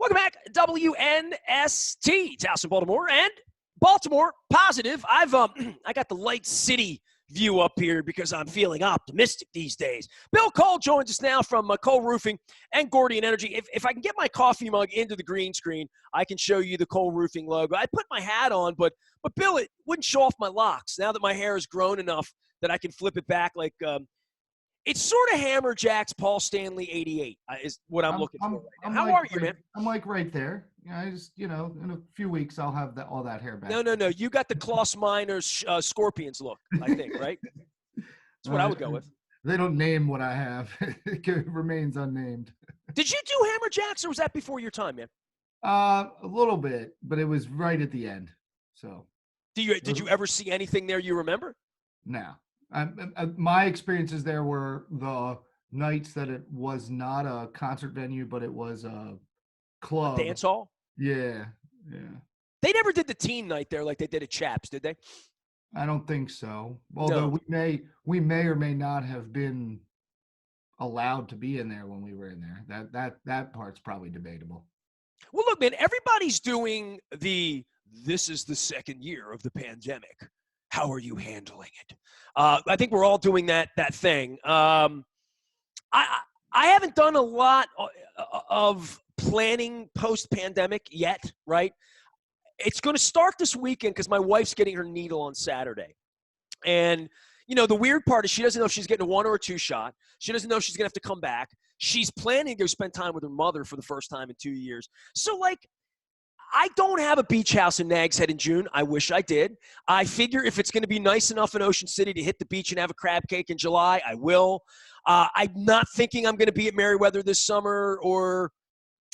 Welcome back, WNST, Towson, Baltimore, and Baltimore positive. I got the Light City view up here because I'm feeling optimistic these days. Bill Cole joins us now from Cole Roofing and Gordian Energy. If I can get my coffee mug into the green screen, I can show you the Cole Roofing logo. I put my hat on, but Bill, it wouldn't show off my locks. Now that my hair has grown enough that I can flip it back like it's sort of Hammer Jack's Paul Stanley 88 is what I'm looking for right now. How are you, man? I'm like right there. I just, in a few weeks, I'll have all that hair back. No. You got the Klaus Miners Scorpions look, I think, right? That's what I would go with. They don't name what I have. It remains unnamed. Did you do Hammer Jacks, or was that before your time, man? A little bit, but it was right at the end. So, did you ever see anything there you remember? No. My experiences there were the nights that it was not a concert venue, but it was a club. A dance hall? Yeah. They never did the teen night there like they did at Chaps, did they? I don't think so. Although we may or may not have been allowed to be in there when we were in there. That part's probably debatable. Well, look, man, everybody's doing this is the second year of the pandemic. How are you handling it? I think we're all doing that thing. I haven't done a lot of planning post-pandemic yet, right? It's going to start this weekend because my wife's getting her needle on Saturday. And, the weird part is she doesn't know if she's getting a 1 or a 2 shot. She doesn't know if she's going to have to come back. She's planning to go spend time with her mother for the first time in 2 years. So, I don't have a beach house in Nags Head in June. I wish I did. I figure if it's going to be nice enough in Ocean City to hit the beach and have a crab cake in July, I will. I'm not thinking I'm going to be at Merriweather this summer, or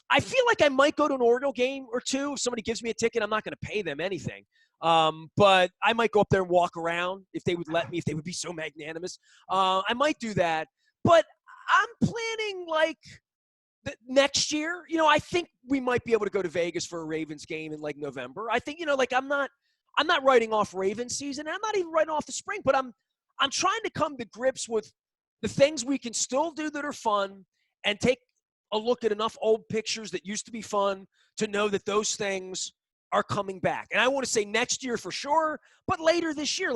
I feel like I might go to an Oriole game or two. If somebody gives me a ticket, I'm not going to pay them anything. But I might go up there and walk around if they would let me, if they would be so magnanimous. I might do that. But I'm planning next year, I think we might be able to go to Vegas for a Ravens game in November. I think, I'm not writing off Ravens season. I'm not even writing off the spring, but I'm trying to come to grips with the things we can still do that are fun and take a look at enough old pictures that used to be fun to know that those things are coming back. And I want to say next year for sure, but later this year,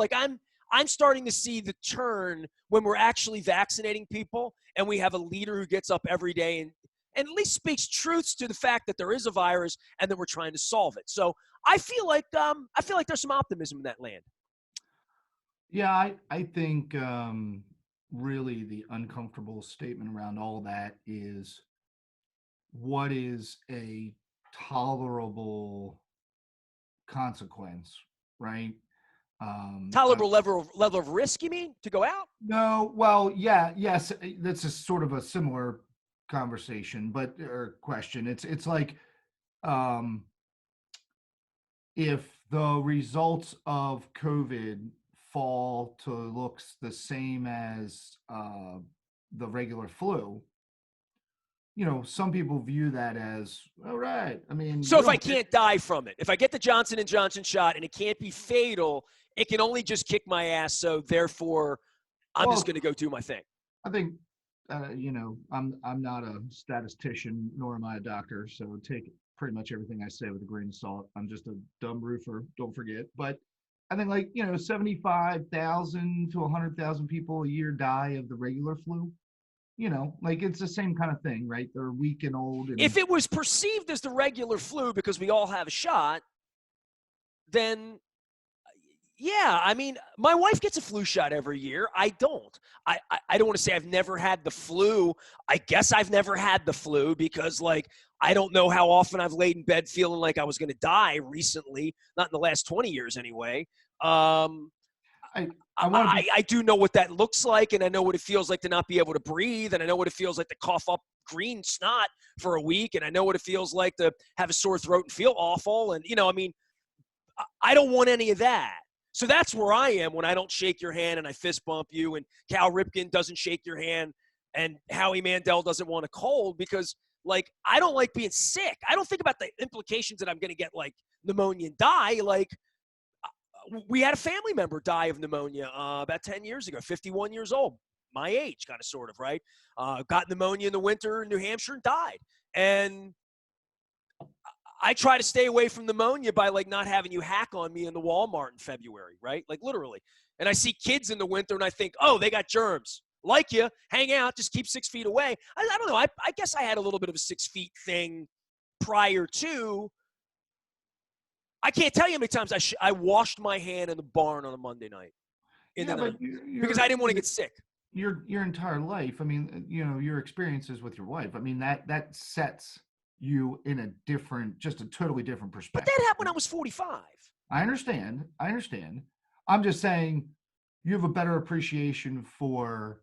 I'm starting to see the turn when we're actually vaccinating people and we have a leader who gets up every day and at least speaks truths to the fact that there is a virus and that we're trying to solve it. So I feel like there's some optimism in that land. Yeah, I think really the uncomfortable statement around all that is what is a tolerable consequence, right? Tolerable level of risk, you mean, to go out? No, well, yes, that's a sort of a similar conversation, or question. It's like if the results of COVID fall to looks the same as the regular flu, some people view that as all right. I mean, so if I can't die from it, if I get the Johnson & Johnson shot and it can't be fatal, it can only just kick my ass. So therefore, I'm just going to go do my thing. I think, I'm not a statistician, nor am I a doctor. So take pretty much everything I say with a grain of salt. I'm just a dumb roofer. Don't forget. But I think 75,000 to 100,000 people a year die of the regular flu. It's the same kind of thing, right? They're weak and old. And if it was perceived as the regular flu because we all have a shot, then yeah, I mean, my wife gets a flu shot every year. I don't. I don't want to say I've never had the flu. I guess I've never had the flu because, I don't know how often I've laid in bed feeling like I was going to die recently, not in the last 20 years anyway. I do know what that looks like, and I know what it feels like to not be able to breathe, and I know what it feels like to cough up green snot for a week, and I know what it feels like to have a sore throat and feel awful, and, I don't want any of that. So that's where I am when I don't shake your hand and I fist bump you, and Cal Ripken doesn't shake your hand, and Howie Mandel doesn't want a cold because, I don't like being sick. I don't think about the implications that I'm going to get, pneumonia and die. We had a family member die of pneumonia about 10 years ago, 51 years old, my age, kind of, sort of, right? Got pneumonia in the winter in New Hampshire and died. And I try to stay away from pneumonia by like not having you hack on me in the Walmart in February, right? Like literally. And I see kids in the winter and I think, oh, they got germs. Like you, hang out, just keep 6 feet away. I don't know. I guess I had a little bit of a 6 feet thing prior to. I can't tell you how many times I washed my hand in the barn on a Monday night in the Yeah, but night because I didn't want to get sick. Your entire life. I mean, your experiences with your wife. I mean, that sets you in a different, just a totally different But perspective. that happened when I was 45. I understand. I understand. I'm just saying you have a better appreciation for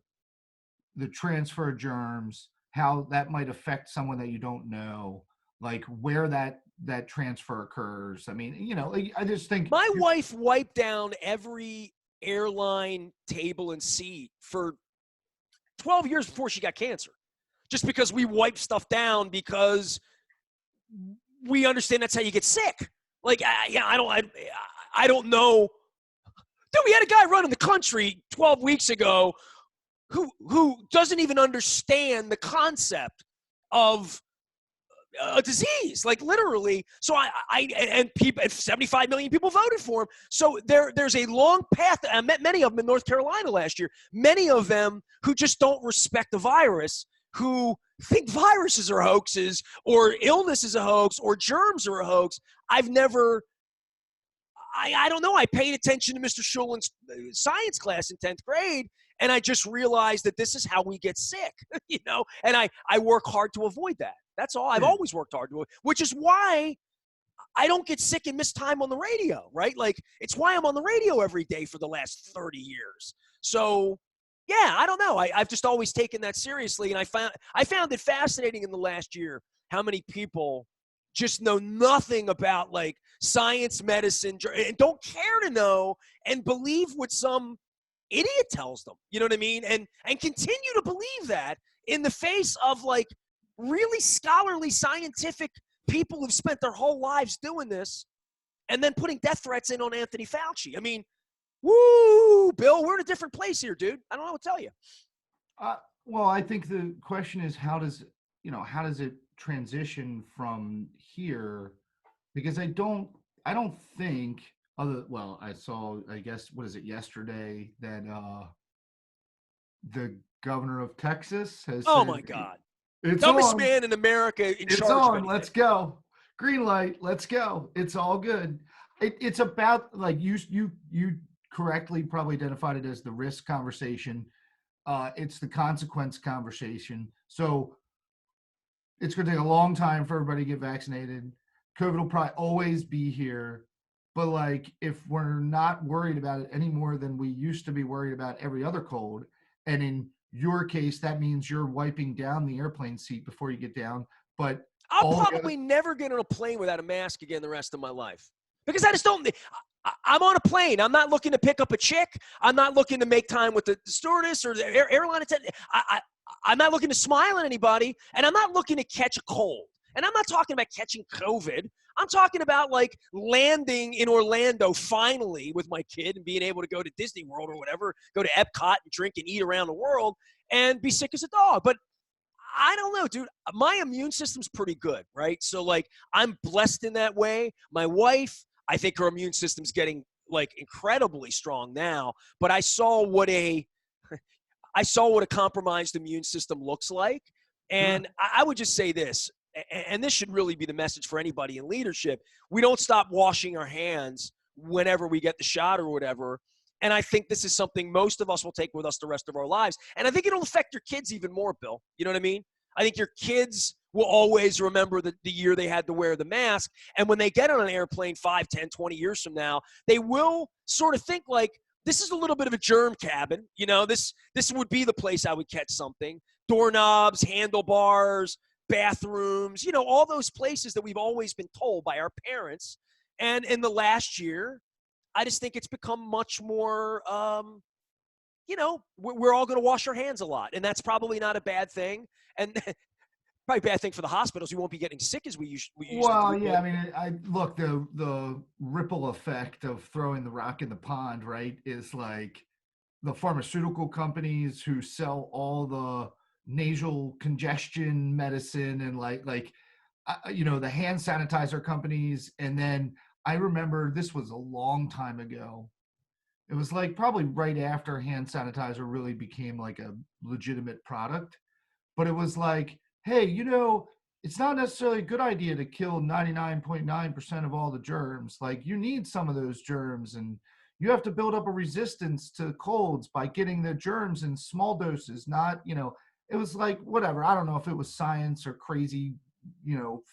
the transfer of germs, how that might affect someone that you don't know, like where that transfer occurs. I mean, I just think My wife wiped down every airline table and seat for 12 years before she got cancer. Just because we wipe stuff down because we understand that's how you get sick. Like, I don't know. Dude, we had a guy running the country 12 weeks ago who doesn't even understand the concept of a disease, like literally. So and people, 75 million people voted for him. So there's a long path. I met many of them in North Carolina last year. Many of them who just don't respect the virus, who think viruses are hoaxes or illness is a hoax or germs are a hoax. I've never. I don't know. I paid attention to Mr. Schulen's science class in 10th grade, and I just realized that this is how we get sick, and I work hard to avoid that. That's all. I've always worked hard to avoid, which is why I don't get sick and miss time on the radio, right? Like, it's why I'm on the radio every day for the last 30 years. So, yeah, I don't know. I've just always taken that seriously, and I found it fascinating in the last year how many people just know nothing about like science, medicine, and don't care to know and believe what some idiot tells them. You know what I mean? And continue to believe that in the face of like really scholarly scientific people who've spent their whole lives doing this and then putting death threats in on Anthony Fauci. I mean, woo, Bill, we're in a different place here, dude. I don't know what to tell you. Uh, well, I think the question is how does it transition from here? Because I don't think I saw, I guess, what is it, yesterday, that the governor of Texas has Oh said my God. it's Dumbest on. man in America in It's charge of on. anything. Let's go. Green light. Let's go. It's all good. It's about, like, you correctly probably identified it as the risk conversation. It's the consequence conversation. So it's going to take a long time for everybody to get vaccinated. COVID will probably always be here. But like, if we're not worried about it any more than we used to be worried about every other cold, and in your case, that means you're wiping down the airplane seat before you get down. But I'll all the probably never get on a plane without a mask again the rest of my life because I just don't. I'm on a plane. I'm not looking to pick up a chick. I'm not looking to make time with the stewardess or the airline attendant. I'm not looking to smile at anybody, and I'm not looking to catch a cold. And I'm not talking about catching COVID. I'm talking about like landing in Orlando finally with my kid and being able to go to Disney World or whatever, go to Epcot and drink and eat around the world and be sick as a dog. But I don't know, dude. My immune system's pretty good, right? So, like, I'm blessed in that way. My wife, I think her immune system's getting like incredibly strong now. But I saw what a compromised immune system looks like, Sure. and I would just say this, and this should really be the message for anybody in leadership: we don't stop washing our hands whenever we get the shot or whatever. And I think this is something most of us will take with us the rest of our lives. And I think it'll affect your kids even more, Bill. You know what I mean? I think your kids will always remember the year they had to wear the mask. And when they get on an airplane 5, 10, 20 years from now, they will sort of think like, this is a little bit of a germ cabin. This would be the place I would catch something. Doorknobs, handlebars, bathrooms, all those places that we've always been told by our parents. And in the last year, I just think it's become much more, we're all going to wash our hands a lot. And that's probably not a bad thing. And probably a bad thing for the hospitals. We won't be getting sick as we used to Well, do. yeah, I mean, I look, the ripple effect of throwing the rock in the pond, right, is like the pharmaceutical companies who sell all the nasal congestion medicine and like the hand sanitizer companies. And then I remember this was a long time ago. It was like probably right after hand sanitizer really became like a legitimate product. But it was like, hey, it's not necessarily a good idea to kill 99.9% of all the germs. Like, you need some of those germs, and you have to build up a resistance to colds by getting the germs in small doses, not, it was like, whatever. I don't know if it was science or crazy,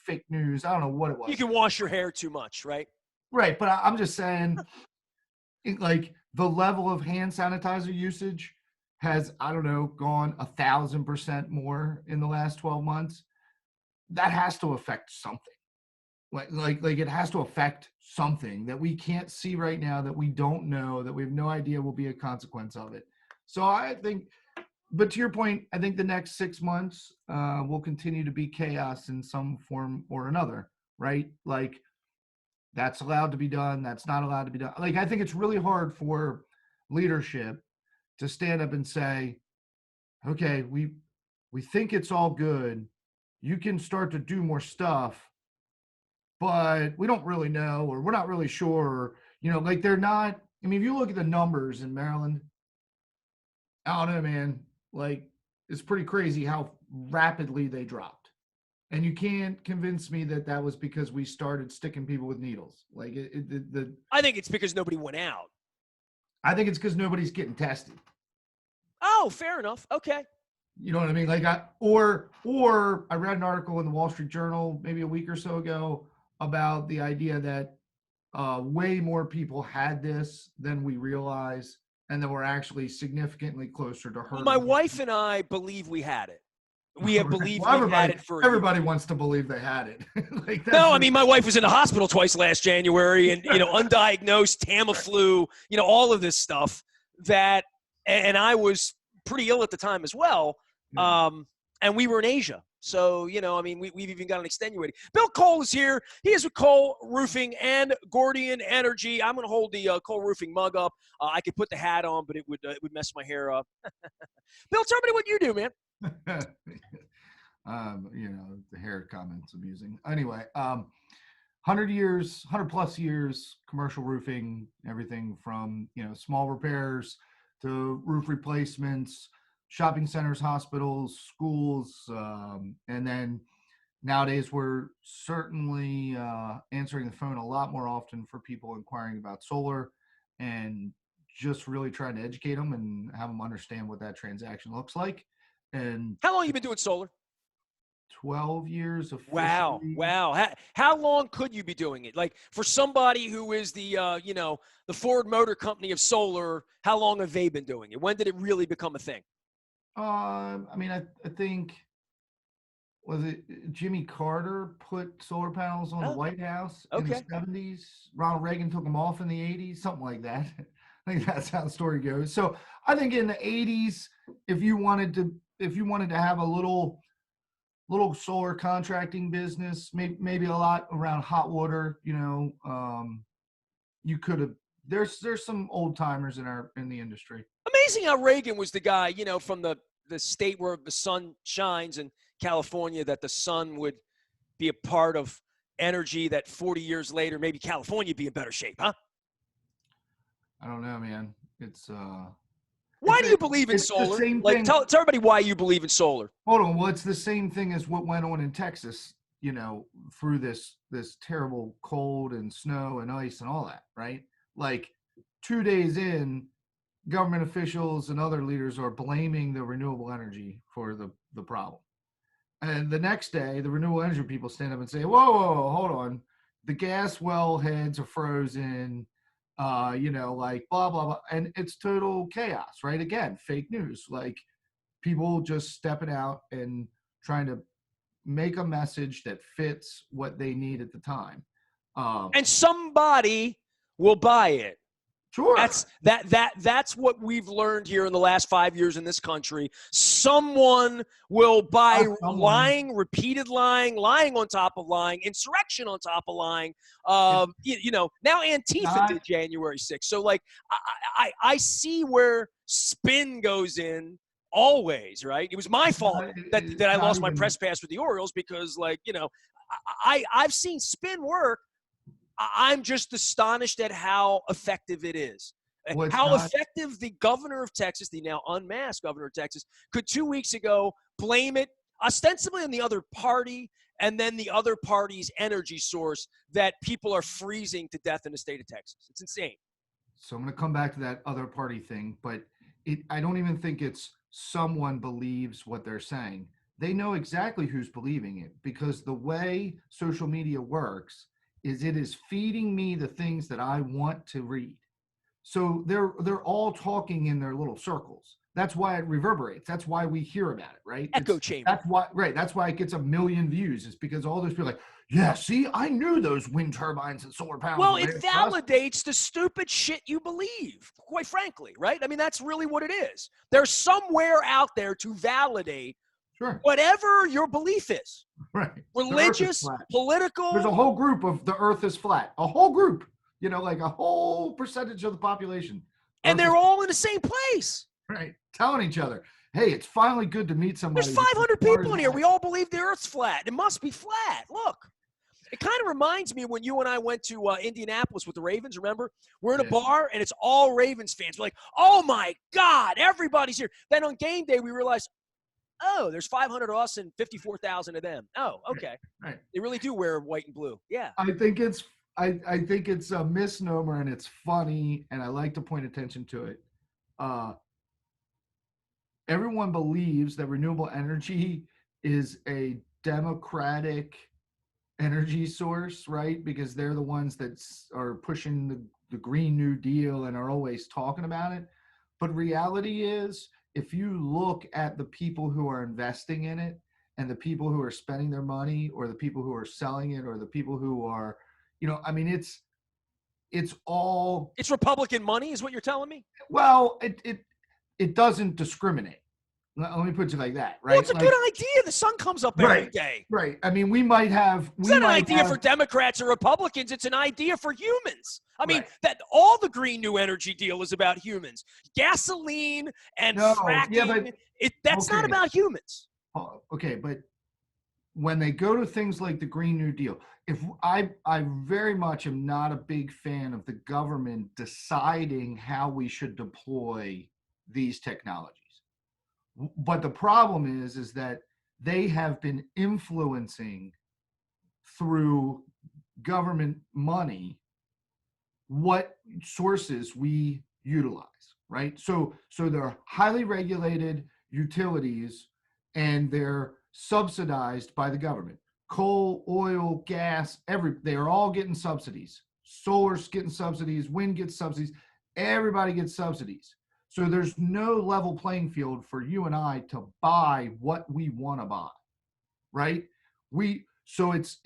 fake news. I don't know what it You was. can wash your hair too much, right? Right. But I'm just saying, like, the level of hand sanitizer usage has, I don't know, gone 1,000% more in the last 12 months. That has to affect something. Like it has to affect something that we can't see right now, that we don't know, that we have no idea will be a consequence of it. So I think, but to your point, I think the next 6 months will continue to be chaos in some form or another, right? Like, that's allowed to be done, that's not allowed to be done. Like, I think it's really hard for leadership to stand up and say, okay, we think it's all good. You can start to do more stuff, but we don't really know, or we're not really sure. Or, like, they're not. I mean, if you look at the numbers in Maryland, I don't know, man. Like, it's pretty crazy how rapidly they dropped. And you can't convince me that that was because we started sticking people with needles. Like, I think it's because nobody went out. I think it's because nobody's getting tested. Oh, fair enough. Okay. You know what I mean? Like, or I read an article in the Wall Street Journal maybe a week or so ago about the idea that way more people had this than we realize, and that we're actually significantly closer to Well, herd my immunity. wife and I believe we had it. We have believed Well, we've had it for a year. everybody wants to believe they had it. Like, that's No, I just, mean, my wife was in the hospital twice last January, and undiagnosed Tamiflu, all of this stuff that, and I was pretty ill at the time as well. yeah. And we were in Asia. So, I mean, we've even got an extenuating. Bill Cole is here. He is with Cole Roofing and Gordian Energy. I'm going to hold the Cole Roofing mug up. I could put the hat on, but it would mess my hair up. Bill, tell me what you do, man. The hair comment's amusing. Anyway, 100 plus years, commercial roofing, everything from, small repairs to roof replacements, shopping centers, hospitals, schools. And then nowadays we're certainly answering the phone a lot more often for people inquiring about solar, and just really trying to educate them and have them understand what that transaction looks like. And How long have you been doing solar? 12 years Wow. officially. Wow. How long could you be doing it? Like, for somebody who is the Ford Motor Company of solar, how long have they been doing it? When did it really become a thing? I mean, I think, was it Jimmy Carter put solar panels on the Oh, White House in the okay. 70s? Ronald Reagan took them off in the 80s, something like that. I think that's how the story goes. So I think in the 80s, if you wanted to have a little solar contracting business, maybe a lot around hot water, you could have. There's some old timers in the industry. Amazing how Reagan was the guy, from the state where the sun shines in California, that the sun would be a part of energy that 40 years later, maybe California would be in better shape, huh? I don't know, man. It's Why do you believe in the solar? same Like, thing. tell everybody why you believe in solar. Hold on. Well, it's the same thing as what went on in Texas, through this terrible cold and snow and ice and all that, right? Like, 2 days in, government officials and other leaders are blaming the renewable energy for the problem. And the next day, the renewable energy people stand up and say, whoa, whoa, whoa, hold on. The gas well heads are frozen, like, blah, blah, blah. And it's total chaos, right? Again, fake news. Like, people just stepping out and trying to make a message that fits what they need at the time. And somebody will buy it. Sure. That's what we've learned here in the last 5 years in this country. Someone will buy repeated lying on top of lying, insurrection on top of lying. Now Antifa did January 6th. So, like, I see where spin goes in always, right? It was my fault that I lost my press pass with the Orioles because, like, I've seen spin work. I'm just astonished at how effective it is. Well, it's How not. effective the governor of Texas, the now unmasked governor of Texas, could 2 weeks ago blame it ostensibly on the other party and then the other party's energy source that people are freezing to death in the state of Texas. It's insane. So I'm going to come back to that other party thing, but I don't even think it's someone believes what they're saying. They know exactly who's believing it, because the way social media works is it is feeding me the things that I want to read. So they're all talking in their little circles. That's why it reverberates. That's why we hear about it, right? Echo chamber. That's why, right? That's why it gets 1 million views. It's because all those people are like, yeah, see, I knew those wind turbines and solar panels. Well, it validates the stupid shit you believe, quite frankly, right? I mean, that's really what it is. There's somewhere out there to validate Sure. whatever your belief is. Right. Religious, political. There's a whole group of the earth is flat. A whole group, like a whole percentage of the population. And they're all in the same place. Right. Telling each other, hey, it's finally good to meet somebody. There's 500 people in here. We all believe the earth's flat. It must be flat. Look. It kind of reminds me when you and I went to Indianapolis with the Ravens, remember? We're in a bar, and it's all Ravens fans. We're like, oh, my God, everybody's here. Then on game day, we realized, oh, there's 500 of us and 54,000 of them. Oh, okay. Right. They really do wear white and blue. Yeah. I think it's a misnomer, and it's funny, and I like to point attention to it. Everyone believes that renewable energy is a democratic energy source, right? Because they're the ones that are pushing the Green New Deal and are always talking about it. But reality is, if you look at the people who are investing in it and the people who are spending their money, or the people who are selling it, or the people who are, I mean, it's Republican money is what you're telling me? Well, it doesn't discriminate. Let me put it like that, right? Well, it's a good idea. The sun comes up every day. Right. I mean, we might have. It's not an idea for Democrats or Republicans. It's an idea for humans. I mean, that all the Green New Energy deal is about humans. Gasoline and fracking. That's not about humans. Okay, but when they go to things like the Green New Deal, I very much am not a big fan of the government deciding how we should deploy these technologies. But the problem is that they have been influencing through government money what sources we utilize, right? So they're highly regulated utilities, and they're subsidized by the government. Coal, oil, gas, they are all getting subsidies. Solar's getting subsidies, wind gets subsidies, everybody gets subsidies. So there's no level playing field for you and I to buy what we want to buy, right? So it's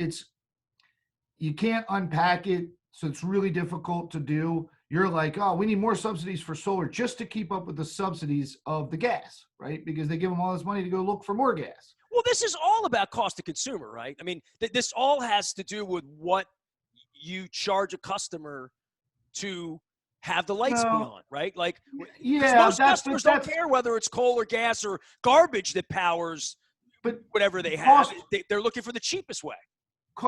you can't unpack it, so it's really difficult to do. You're like, oh, we need more subsidies for solar just to keep up with the subsidies of the gas, right? Because they give them all this money to go look for more gas. Well, this is all about cost to consumer, right? I mean, this all has to do with what you charge a customer to have the lights be on, right? Like, most customers don't care whether it's coal or gas or garbage that powers whatever they have. They're looking for the cheapest way.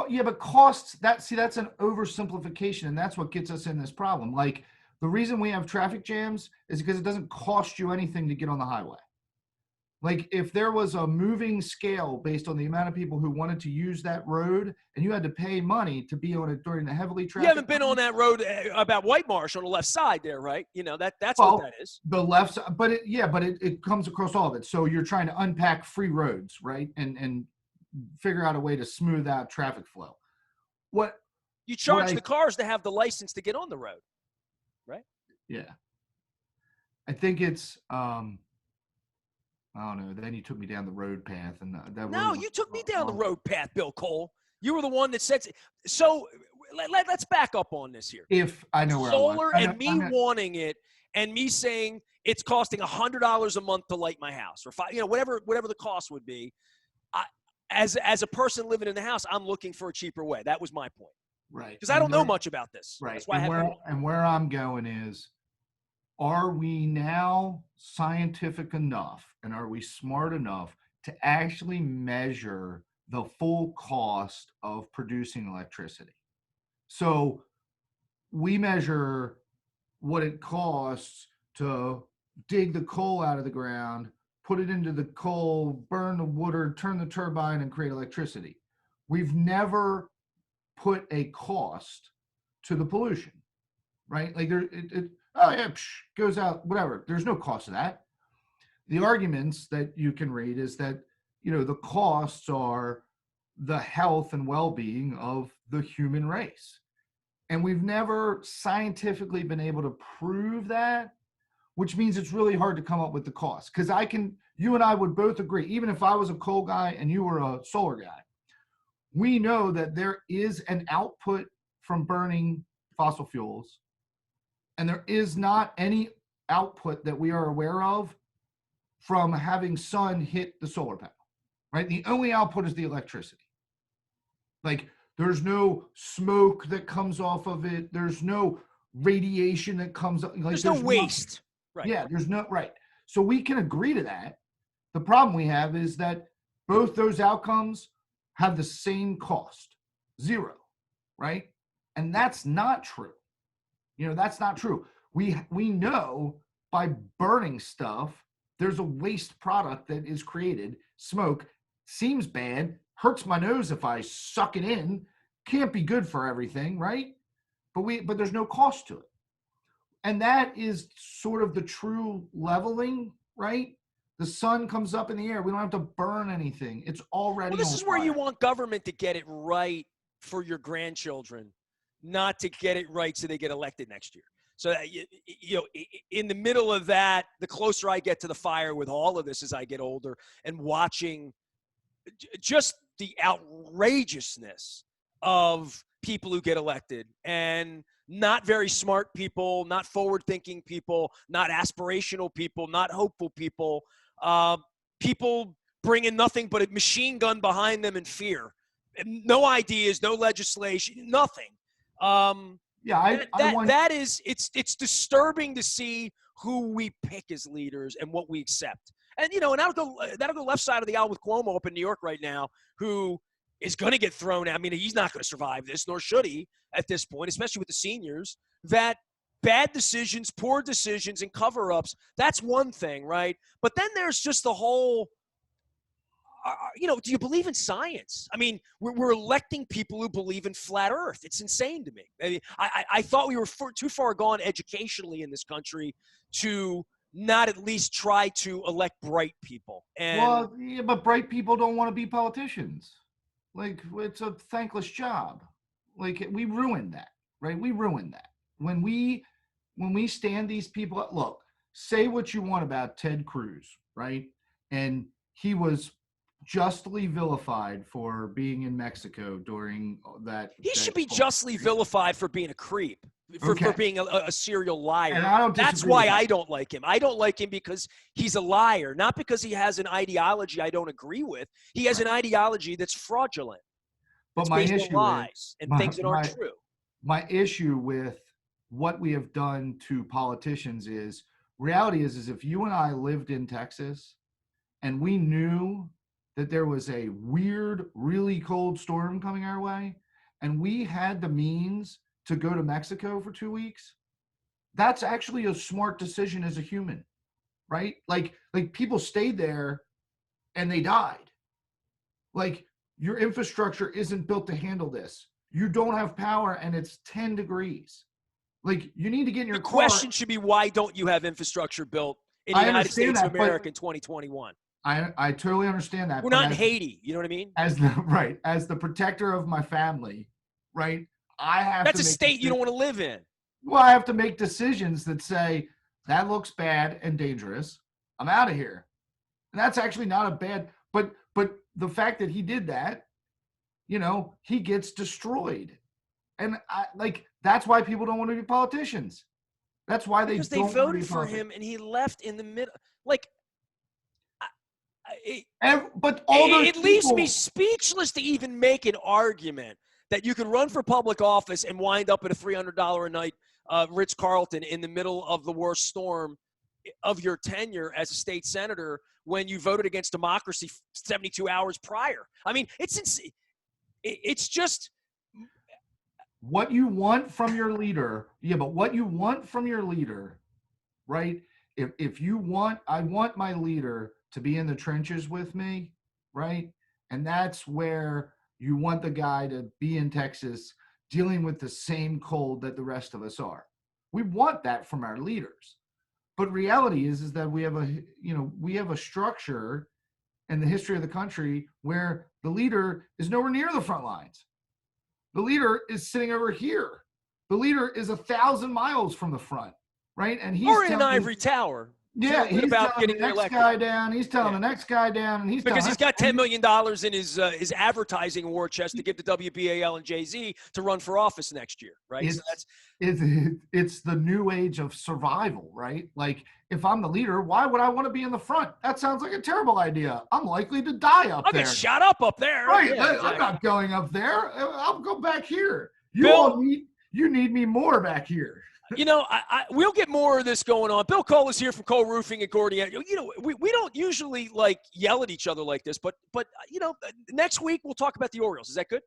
Yeah, but costs, that's an oversimplification, and that's what gets us in this problem. Like, the reason we have traffic jams is because it doesn't cost you anything to get on the highway. Like, if there was a moving scale based on the amount of people who wanted to use that road, and you had to pay money to be on it during the heavily traffic. You haven't been on that road about White Marsh on the left side there, right? That's what that is. The left side, but it comes across all of it. So you're trying to unpack free roads, right? And figure out a way to smooth out traffic flow. You charge the cars to have the license to get on the road, right? Yeah. I think it's I don't know. Then you took me down the road path, and you took me down the road path, Bill Cole. You were the one that said so. Let's back up on this here. If I know where solar and me wanting it, and me saying it's costing $100 a month to light my house, or whatever the cost would be. As a person living in the house, I'm looking for a cheaper way. That was my point. Right. Because I don't know much about this. Right. That's why and where I'm going is, are we now scientific enough, and are we smart enough to actually measure the full cost of producing electricity. So we measure what it costs to dig the coal out of the ground, put it into the coal, burn the wood, or turn the turbine and create electricity. We've never put a cost to the pollution, right? Like oh yeah, goes out, whatever. There's no cost to that. The arguments that you can read is that, the costs are the health and well-being of the human race. And we've never scientifically been able to prove that, which means it's really hard to come up with the cost. Because you and I would both agree, even if I was a coal guy and you were a solar guy, we know that there is an output from burning fossil fuels, and there is not any output that we are aware of from having sun hit the solar panel, right? The only output is the electricity. Like, there's no smoke that comes off of it. There's no radiation that comes up. Like, there's no waste. Right. Yeah, there's no, right. So we can agree to that. The problem we have is that both those outcomes have the same cost, zero, right? And that's not true. That's not true. We know by burning stuff, there's a waste product that is created. Smoke seems bad, hurts my nose if I suck it in, can't be good for everything, right? But there's no cost to it. And that is sort of the true leveling, right? The sun comes up in the air. We don't have to burn anything. It's already. Well, this is where you want government to get it right for your grandchildren, not to get it right so they get elected next year. So, in the middle of that, the closer I get to the fire with all of this as I get older and watching just the outrageousness of people who get elected and not very smart people, not forward-thinking people, not aspirational people, not hopeful people, people bringing nothing but a machine gun behind them and fear. No ideas, no legislation, nothing. It's disturbing to see who we pick as leaders and what we accept. And, that'll go left side of the aisle with Cuomo up in New York right now, who is going to get thrown out. I mean, he's not going to survive this, nor should he at this point, especially with the seniors, that bad decisions, poor decisions, and cover-ups, that's one thing, right? But then there's just the whole, do you believe in science? I mean, we're electing people who believe in flat Earth. It's insane to me. I mean, I thought we were too far gone educationally in this country to not at least try to elect bright people. But bright people don't want to be politicians. Like, it's a thankless job. Like, we ruined that, right? We ruined that. When we stand these people up, look, say what you want about Ted Cruz, right? And he was justly vilified for being in Mexico during that. He should be justly vilified for being a creep, for being a serial liar. And that's why I don't like him. I don't like him because he's a liar, not because he has an ideology I don't agree with. He has an ideology that's fraudulent. But my issue lies and things that aren't true. My issue with what we have done to politicians is, reality is if you and I lived in Texas and we knew that there was a weird, really cold storm coming our way, and we had the means to go to Mexico for 2 weeks, that's actually a smart decision as a human, right? Like people stayed there and they died. Like, your infrastructure isn't built to handle this. You don't have power and it's 10 degrees. Like, you need to get in your car. The question should be, why don't you have infrastructure built in the United States of America in 2021? I totally understand that. We're not in Haiti. You know what I mean? As the protector of my family, right? That's a state you don't want to live in. Well, I have to make decisions that say, that looks bad and dangerous. I'm out of here. And that's actually not a bad, but the fact that he did that, he gets destroyed. And that's why people don't want to be politicians. That's why because they voted for him and he left in the middle. Like, it leaves me speechless to even make an argument that you can run for public office and wind up at a $300 a night Ritz-Carlton in the middle of the worst storm of your tenure as a state senator when you voted against democracy 72 hours prior. I mean, it's just what you want from your leader. Yeah, but what you want from your leader, right? If you want, I want my leader to be in the trenches with me, right? And that's where you want the guy to be in Texas dealing with the same cold that the rest of us are. We want that from our leaders. But reality is that we have a structure in the history of the country where the leader is nowhere near the front lines. The leader is sitting over here. The leader is 1,000 miles from the front, right? And he's or in an ivory tower. yeah, Feeling good he's about telling getting the next reelected. guy down. He's telling the next guy down, and he's Because telling he's got $10 million in his advertising war chest to give to WBAL and Jay-Z to run for office next year, right? it's, So that's it's the new age of survival, right? Like, if I'm the leader, why would I want to be in the front? That sounds like a terrible idea. I'm likely to die up I'll there. get shot up there. Right. Yeah, exactly. I'm not going up there. I'll go back here. Bill, You need me more back here. You know, we'll get more of this going on. Bill Cole is here from Cole Roofing and Gordian. You know, we don't usually like yell at each other like this, but you know, next week we'll talk about the Orioles. Is that good?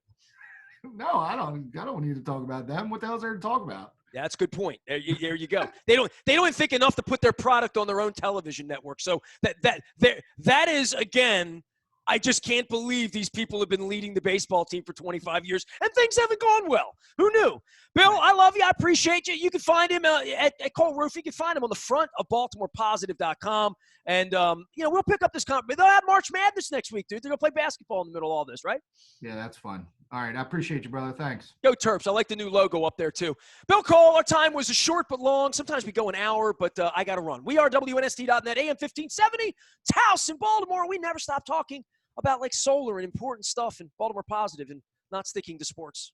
No, I don't need to talk about them. What the hell is there to talk about? Yeah, that's a good point. There you go. They don't think enough to put their product on their own television network. So that is, again, I just can't believe these people have been leading the baseball team for 25 years and things haven't gone well. Who knew? Bill, I love you. I appreciate you. You can find him at Cole Roofing. You can find him on the front of BaltimorePositive.com. And, you know, we'll pick up this conference. They'll have March Madness next week, dude. They're going to play basketball in the middle of all this, right? Yeah, that's fun. All right. I appreciate you, brother. Thanks. Go Terps. I like the new logo up there, too. Bill Cole, our time was short but long. Sometimes we go an hour, but I got to run. We are WNST.net, AM 1570. It's House in Baltimore. We never stop talking about like solar and important stuff and Baltimore Positive and not sticking to sports.